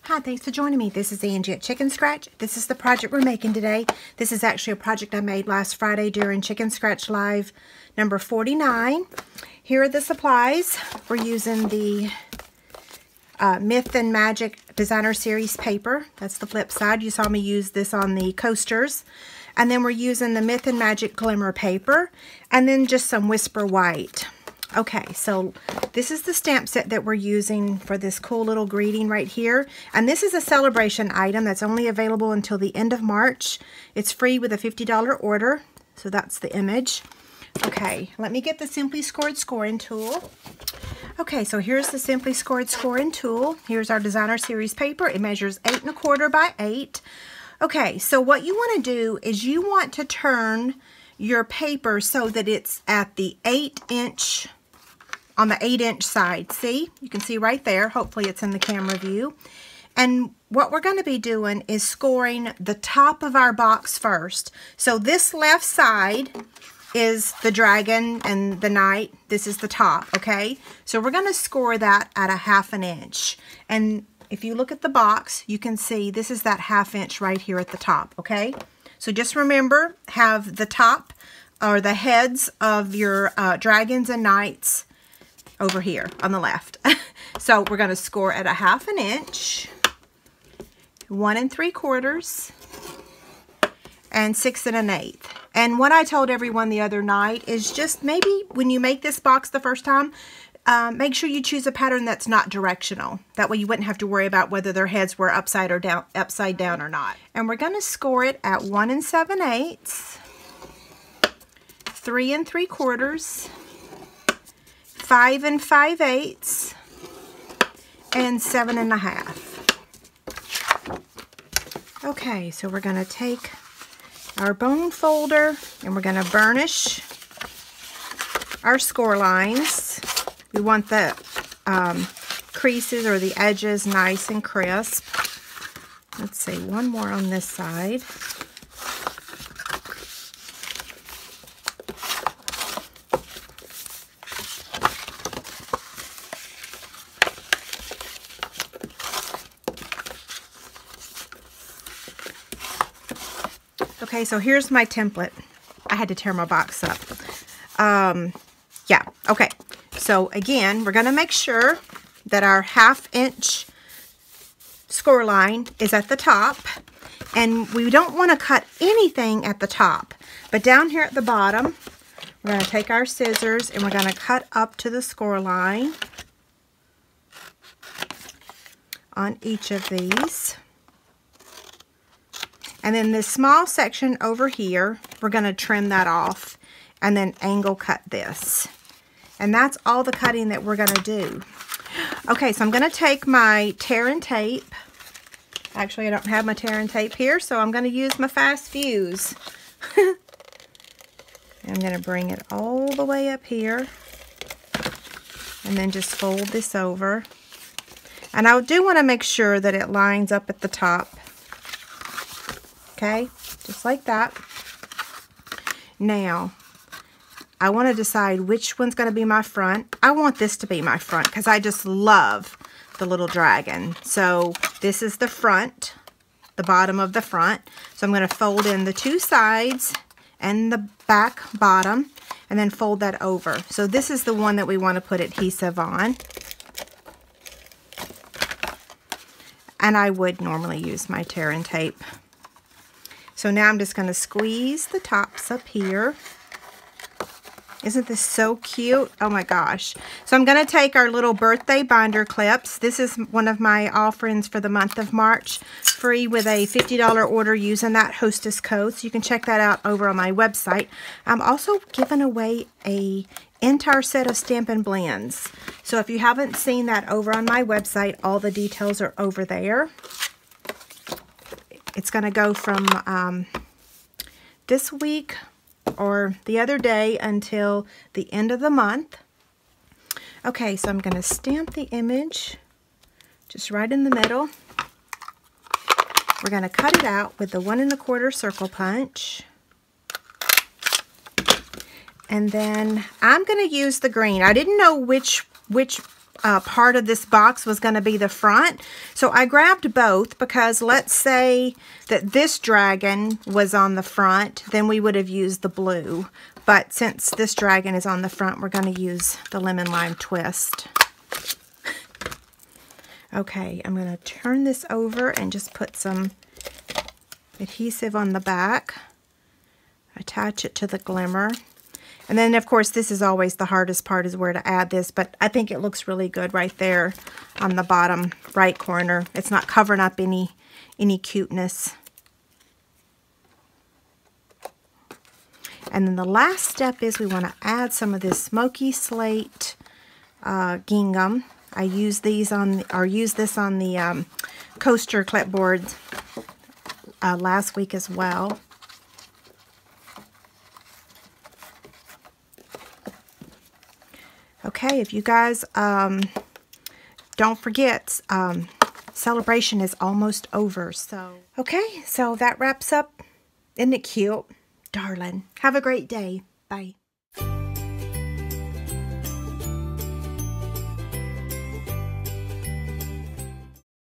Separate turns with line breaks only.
Hi, thanks for joining me. This is Angie at Chicken Scratch. This is the project we're making today. This is actually a project I made last Friday during Chicken Scratch Live number 49. Here are the supplies. We're using the Myth and Magic Designer Series paper. That's the flip side. You saw me use this on the coasters. And then we're using the Myth and Magic Glimmer paper. And then just some Whisper White. Okay, so this is the stamp set that we're using for this cool little greeting right here. And this is a celebration item that's only available until the end of March. It's free with a $50 order. So that's the image. Okay, let me get the Simply Scored scoring tool. Okay, so here's the Simply Scored scoring tool. Here's our Designer Series paper. It measures 8 1/4 by 8. Okay, so what you want to do is you want to turn your paper so that it's at the 8-inch, on the 8-inch side. See? You can see right there. Hopefully it's in the camera view. And what we're going to be doing is scoring the top of our box first. So this left side is the dragon and the knight. This is the top, okay? So we're going to score that at a 1/2 inch. And if you look at the box, you can see this is that 1/2 inch right here at the top, okay? So just remember, have the top or the heads of your dragons and knights over here on the left. So we're going to score at a 1/2 inch, 1 3/4, and 6 1/8. And what I told everyone the other night is just maybe when you make this box the first time, make sure you choose a pattern that's not directional. That way you wouldn't have to worry about whether their heads were upside down or not. And we're going to score it at 1 7/8, 3 3/4, 5 5/8, and 7 1/2. Okay, so we're going to take our bone folder and we're going to burnish our score lines. We want the creases or the edges nice and crisp. Let's see, one more on this side. Okay, so here's my template. I had to tear my box up. Yeah, okay. So again, we're going to make sure that our 1/2 inch score line is at the top. And we don't want to cut anything at the top. But down here at the bottom, we're going to take our scissors and we're going to cut up to the score line on each of these. And then this small section over here, we're going to trim that off and then angle cut this. And that's all the cutting that we're going to do. Okay, so I'm going to take my tear and tape. Actually, I don't have my tear and tape here, so I'm going to use my Fast Fuse. I'm going to bring it all the way up here. And then just fold this over. And I do want to make sure that it lines up at the top. Okay, just like that. Now, I want to decide which one's going to be my front. I want this to be my front because I just love the little dragon. So this is the front, the bottom of the front. So I'm going to fold in the 2 sides and the back bottom and then fold that over. So this is the one that we want to put adhesive on. And I would normally use my tear and tape. So now I'm just going to squeeze the tops up here. Isn't this so cute? Oh my gosh. So I'm going to take our little birthday binder clips. This is one of my offerings for the month of March. Free with a $50 order using that hostess code. So you can check that out over on my website. I'm also giving away a entire set of Stampin' Blends. So if you haven't seen that over on my website, all the details are over there. It's going to go from this week or the other day until the end of the month. Okay, so I'm going to stamp the image just right in the middle. We're going to cut it out with the 1 1/4 circle punch. And then I'm going to use the green. I didn't know which part of this box was going to be the front. So I grabbed both because let's say that this dragon was on the front, then we would have used the blue. But since this dragon is on the front, we're going to use the lemon lime twist. Okay, I'm going to turn this over and just put some adhesive on the back. Attach it to the glimmer. And then, of course, this is always the hardest part, is where to add this, but I think it looks really good right there on the bottom right corner. It's not covering up any cuteness. And then the last step is we want to add some of this smoky slate gingham. I use these on, or use this on the coaster clipboard last week as well. Okay, if you guys don't forget, celebration is almost over. So okay, so that wraps up. Isn't it cute? Darling. Have a great day. Bye.